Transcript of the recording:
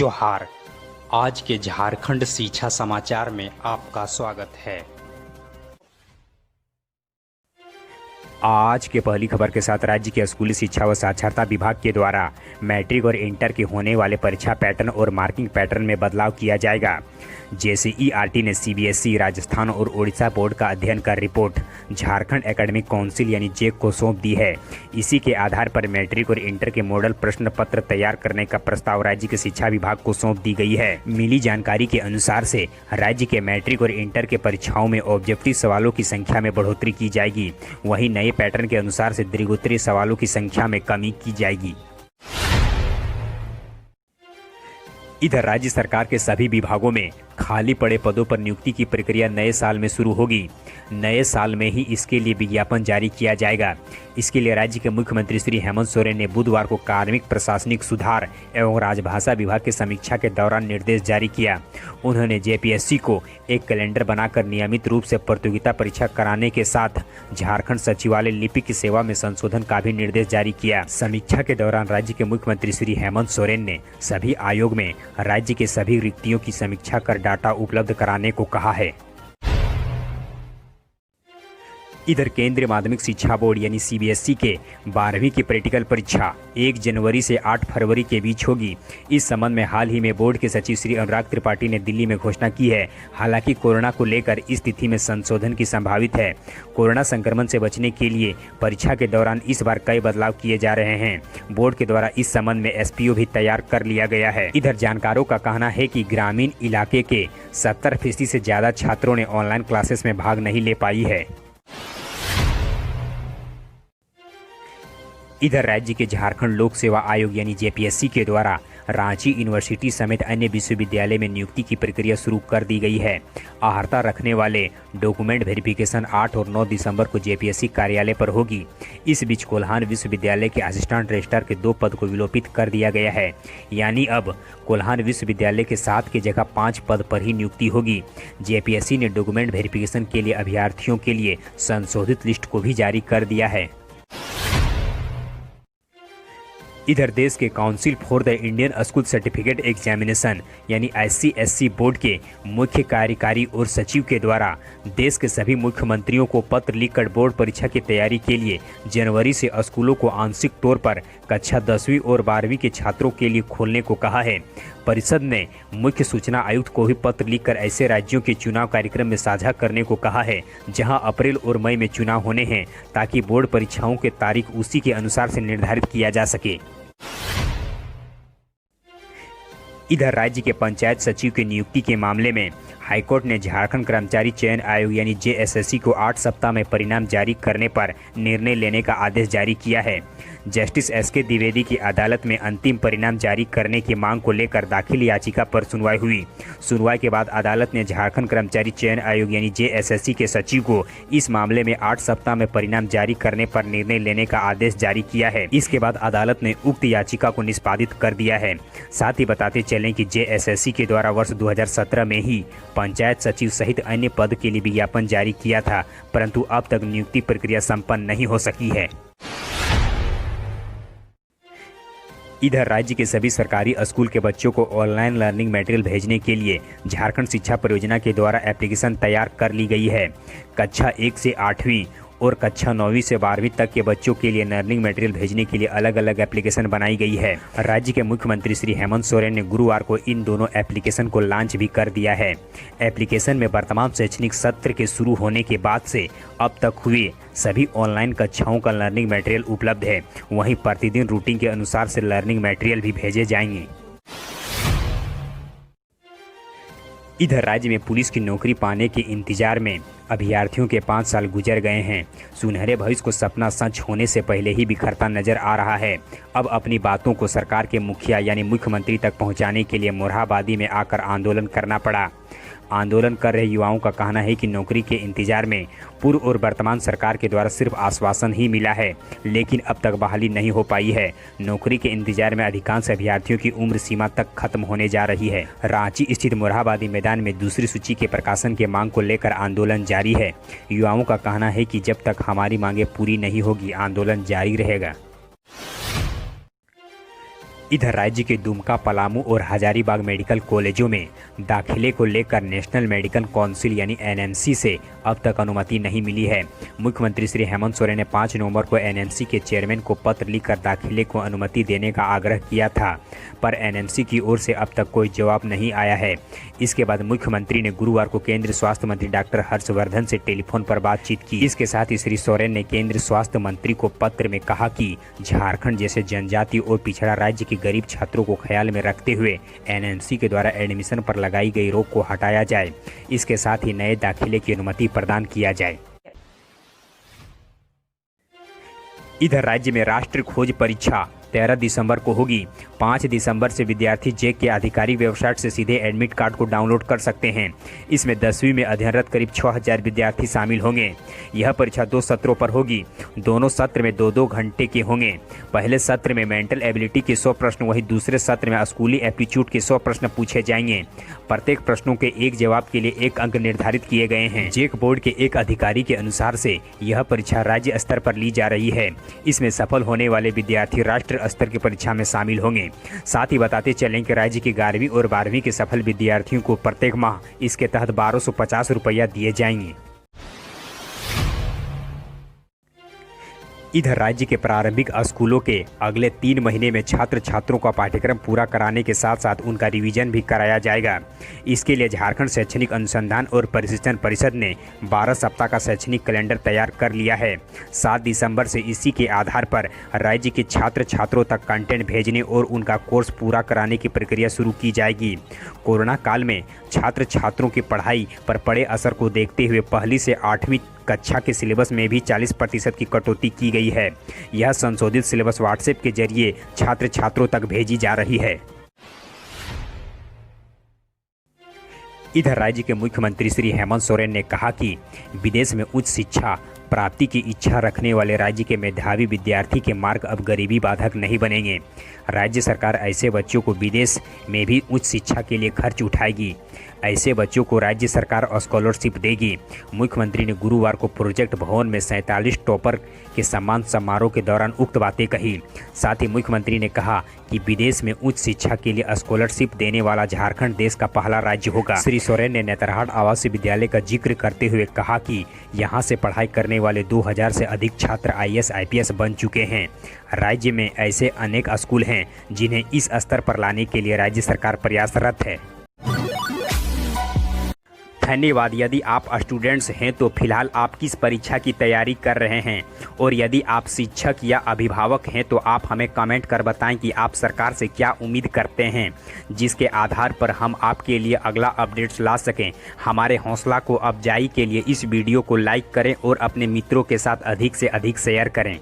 जोहार। आज के झारखंड शिक्षा समाचार में आपका स्वागत है। आज के पहली खबर के साथ राज्य के स्कूली शिक्षा व साक्षरता विभाग के द्वारा मैट्रिक और इंटर के होने वाले परीक्षा पैटर्न और मार्किंग पैटर्न में बदलाव किया जाएगा। जेसीईआरटी ने सीबीएसई, राजस्थान और ओडिशा बोर्ड का अध्ययन कर रिपोर्ट झारखंड एकेडमिक काउंसिल यानी जेक को सौंप दी है। इसी के आधार पर मैट्रिक और इंटर के मॉडल प्रश्न पत्र तैयार करने का प्रस्ताव राज्य के शिक्षा विभाग को सौंप दी गई है। मिली जानकारी के अनुसार से राज्य के मैट्रिक और इंटर के परीक्षाओं में ऑब्जेक्टिव सवालों की संख्या में बढ़ोतरी की जाएगी। वहीं नए पैटर्न के अनुसार से दीर्घोत्तरीय सवालों की संख्या में कमी की जाएगी। इधर राज्य सरकार के सभी विभागों में खाली पड़े पदों पर नियुक्ति की प्रक्रिया नए साल में शुरू होगी। नए साल में ही इसके लिए विज्ञापन जारी किया जाएगा। इसके लिए राज्य के मुख्यमंत्री श्री हेमंत सोरेन ने बुधवार को कार्मिक प्रशासनिक सुधार एवं राजभाषा विभाग की समीक्षा के दौरान निर्देश जारी किया। उन्होंने जेपीएससी को एक कैलेंडर बनाकर नियमित रूप से प्रतियोगिता परीक्षा कराने के साथ झारखंड सचिवालय लिपि की सेवा में संशोधन का भी निर्देश जारी किया। समीक्षा के दौरान राज्य के मुख्यमंत्री श्री हेमंत सोरेन ने सभी आयोग में राज्य के सभी रिक्तियों की समीक्षा कर डाटा उपलब्ध कराने को कहा है। इधर केंद्रीय माध्यमिक शिक्षा बोर्ड यानी सीबीएसई के 12वीं की प्रैक्टिकल परीक्षा 1 जनवरी से 8 फरवरी के बीच होगी। इस संबंध में हाल ही में बोर्ड के सचिव श्री अनुराग त्रिपाठी ने दिल्ली में घोषणा की है। हालांकि कोरोना को लेकर इस तिथि में संशोधन की संभावित है। कोरोना संक्रमण से बचने के लिए परीक्षा के दौरान इस बार कई बदलाव किए जा रहे हैं। बोर्ड के द्वारा इस संबंध में एसपीओ भी तैयार कर लिया गया है। इधर जानकारों का कहना है कि ग्रामीण इलाके के 70% से ज्यादा छात्रों ने ऑनलाइन क्लासेस में भाग नहीं ले पाई है। इधर राज्य के झारखंड लोक सेवा आयोग यानी जेपीएससी के द्वारा रांची यूनिवर्सिटी समेत अन्य विश्वविद्यालय में नियुक्ति की प्रक्रिया शुरू कर दी गई है। अहर्ता रखने वाले डॉक्यूमेंट वेरिफिकेशन 8 और 9 दिसंबर को जेपीएससी कार्यालय पर होगी। इस बीच कोल्हान विश्वविद्यालय के असिस्टेंट रजिस्ट्रार के 2 पद को विलोपित कर दिया गया है। यानी अब कोल्हान विश्वविद्यालय के 7 की जगह 5 पद पर ही नियुक्ति होगी। जेपीएससी ने डॉक्यूमेंट वेरिफिकेशन के लिए अभ्यर्थियों के लिए संशोधित लिस्ट को भी जारी कर दिया है। इधर देश के council for the Indian school certificate examination यानी ICSE बोर्ड के मुख्य कार्यकारी और सचिव के द्वारा देश के सभी मुख्यमंत्रियों को पत्र लिखकर बोर्ड परीक्षा की तैयारी के लिए जनवरी से स्कूलों को आंशिक तौर पर कक्षा 10वीं और 12वीं के छात्रों के लिए खोलने को कहा है। परिषद ने मुख्य सूचना आयुक्त को भी पत्र लिखकर ऐसे राज्यों के चुनाव कार्यक्रम में साझा करने को कहा है जहां अप्रैल और मई में चुनाव होने हैं, ताकि बोर्ड परीक्षाओं की तारीख उसी के अनुसार से निर्धारित किया जा सके। इधर राज्य के पंचायत सचिव की नियुक्ति के मामले में हाईकोर्ट ने झारखंड कर्मचारी चयन आयोग यानी जेएसएससी को 8 सप्ताह में परिणाम जारी करने पर निर्णय लेने का आदेश जारी किया है। जस्टिस एसके द्विवेदी की अदालत में अंतिम परिणाम जारी करने की मांग को लेकर दाखिल याचिका पर सुनवाई हुई। सुनवाई के बाद अदालत ने झारखंड कर्मचारी चयन आयोग यानी जेएसएससी के सचिव को इस मामले में 8 सप्ताह में परिणाम जारी करने पर निर्णय लेने का आदेश जारी किया है। इसके बाद अदालत ने उक्त याचिका को निष्पादित कर दिया है। साथ ही बताते चलें कि जेएसएससी के द्वारा वर्ष 2017 में ही पंचायत सचिव सहित अन्य पद के लिए विज्ञापन जारी किया था, परंतु अब तक नियुक्ति प्रक्रिया संपन्न नहीं हो सकी है। इधर राज्य के सभी सरकारी स्कूल के बच्चों को ऑनलाइन लर्निंग मटेरियल भेजने के लिए झारखंड शिक्षा परियोजना के द्वारा एप्लीकेशन तैयार कर ली गई है। कक्षा 1 से 8वीं और कक्षा 9वीं से 12वीं तक के बच्चों के लिए लर्निंग मटेरियल भेजने के लिए अलग अलग एप्लीकेशन बनाई गई है। राज्य के मुख्यमंत्री श्री हेमंत सोरेन ने गुरुवार को इन दोनों एप्लीकेशन को लॉन्च भी कर दिया है। एप्लीकेशन में वर्तमान शैक्षणिक सत्र के शुरू होने के बाद से अब तक हुए सभी ऑनलाइन कक्षाओं का लर्निंग मटेरियल उपलब्ध है। वहीं प्रतिदिन रूटीन के अनुसार से लर्निंग मटेरियल भी भेजे जाएंगे। इधर राज्य में पुलिस की नौकरी पाने के इंतजार में अभ्यर्थियों के 5 साल गुजर गए हैं। सुनहरे भविष्य को सपना सच होने से पहले ही बिखरता नजर आ रहा है। अब अपनी बातों को सरकार के मुखिया यानी मुख्यमंत्री तक पहुंचाने के लिए मोरहाबादी में आकर आंदोलन करना पड़ा। आंदोलन कर रहे युवाओं का कहना है कि नौकरी के इंतजार में पूर्व और वर्तमान सरकार के द्वारा सिर्फ आश्वासन ही मिला है, लेकिन अब तक बहाली नहीं हो पाई है। नौकरी के इंतजार में अधिकांश अभ्यर्थियों की उम्र सीमा तक खत्म होने जा रही है। रांची स्थित मोरहाबादी मैदान में दूसरी सूची के प्रकाशन के मांग को लेकर आंदोलन जारी है। युवाओं का कहना है कि जब तक हमारी मांगे पूरी नहीं होगी, आंदोलन जारी रहेगा। इधर राज्य के दुमका, पलामू और हजारीबाग मेडिकल कॉलेजों में दाखिले को लेकर नेशनल मेडिकल काउंसिल यानी एनएमसी से अब तक अनुमति नहीं मिली है। मुख्यमंत्री श्री हेमंत सोरेन ने 5 नवंबर को एनएमसी के चेयरमैन को पत्र लिखकर दाखिले को अनुमति देने का आग्रह किया था, पर एनएमसी की ओर से अब तक कोई जवाब नहीं आया है। इसके बाद मुख्यमंत्री ने गुरुवार को केंद्रीय स्वास्थ्य मंत्री डॉक्टर हर्षवर्धन से टेलीफोन पर बातचीत की। इसके साथ ही श्री सोरेन ने केंद्रीय स्वास्थ्य मंत्री को पत्र में कहा कि झारखंड जैसे जनजाति और पिछड़ा राज्य के गरीब छात्रों को ख्याल में रखते हुए एनएमसी के द्वारा एडमिशन पर लगाई गई रोक को हटाया जाए। इसके साथ ही नए दाखिले की अनुमति प्रदान किया जाए। इधर राज्य में राष्ट्रीय खोज परीक्षा 13 दिसंबर को होगी। 5 दिसंबर से विद्यार्थी जेक के आधिकारिक वेबसाइट से सीधे एडमिट कार्ड को डाउनलोड कर सकते हैं। इसमें 10वीं में अध्ययनरत करीब 6000 विद्यार्थी शामिल होंगे। यह परीक्षा 2 सत्रों पर होगी। दोनों सत्र में 2-2 घंटे के होंगे। पहले सत्र में मेंटल एबिलिटी के 100 प्रश्न, वहीं दूसरे सत्र में स्कूली एप्टीट्यूड के 100 प्रश्न पूछे जाएंगे। प्रत्येक प्रश्नों के एक जवाब के लिए 1 अंक निर्धारित किए गए हैं। जेक बोर्ड के एक अधिकारी के अनुसार से यह परीक्षा राज्य स्तर पर ली जा रही है। इसमें सफल होने वाले विद्यार्थी राष्ट्रीय स्तर की परीक्षा में शामिल होंगे। साथ ही बताते चलें कि राज्य के 11वीं और 12वीं के सफल विद्यार्थियों को प्रत्येक माह इसके तहत 1250 रुपया दिए जाएंगे। इधर राज्य के प्रारंभिक स्कूलों के अगले 3 महीने में छात्र छात्रों का पाठ्यक्रम पूरा कराने के साथ साथ उनका रिवीजन भी कराया जाएगा। इसके लिए झारखंड शैक्षणिक अनुसंधान और प्रशिक्षण परिषद ने 12 सप्ताह का शैक्षणिक कैलेंडर तैयार कर लिया है। 7 दिसंबर से इसी के आधार पर राज्य के छात्र छात्रों तक कंटेंट भेजने और उनका कोर्स पूरा कराने की प्रक्रिया शुरू की जाएगी। कोरोना काल में छात्र छात्रों की पढ़ाई पर पड़े असर को देखते हुए पहली से 8वीं कक्षा के सिलेबस में भी 40% की कटौती की गई है। यह संशोधित सिलेबस व्हाट्सएप के जरिए छात्र छात्रों तक भेजी जा रही है। इधर राज्य के मुख्यमंत्री श्री हेमंत सोरेन ने कहा कि विदेश में उच्च शिक्षा प्राप्ति की इच्छा रखने वाले राज्य के मेधावी विद्यार्थी के मार्ग अब गरीबी बाधक नहीं बनेंगे। राज्य सरकार ऐसे बच्चों को विदेश में भी उच्च शिक्षा के लिए खर्च उठाएगी। ऐसे बच्चों को राज्य सरकार स्कॉलरशिप देगी। मुख्यमंत्री ने गुरुवार को प्रोजेक्ट भवन में 47 टॉपर के सम्मान समारोह के दौरान उक्त बातें कही। साथ ही मुख्यमंत्री ने कहा कि विदेश में उच्च शिक्षा के लिए स्कॉलरशिप देने वाला झारखंड देश का पहला राज्य होगा। श्री सोरेन ने नेतरहाट आवासीय विद्यालय का जिक्र करते हुए कहा कि यहाँ से पढ़ाई करने वाले 2000 से अधिक छात्र IAS IPS बन चुके हैं। राज्य में ऐसे अनेक स्कूल हैं जिन्हें इस स्तर पर लाने के लिए राज्य सरकार प्रयासरत है। धन्यवाद। यदि आप स्टूडेंट्स हैं तो फिलहाल आप किस परीक्षा की तैयारी कर रहे हैं, और यदि आप शिक्षक या अभिभावक हैं तो आप हमें कमेंट कर बताएं कि आप सरकार से क्या उम्मीद करते हैं, जिसके आधार पर हम आपके लिए अगला अपडेट्स ला सकें। हमारे हौसला को अफजाई के लिए इस वीडियो को लाइक करें और अपने मित्रों के साथ अधिक से अधिक शेयर करें।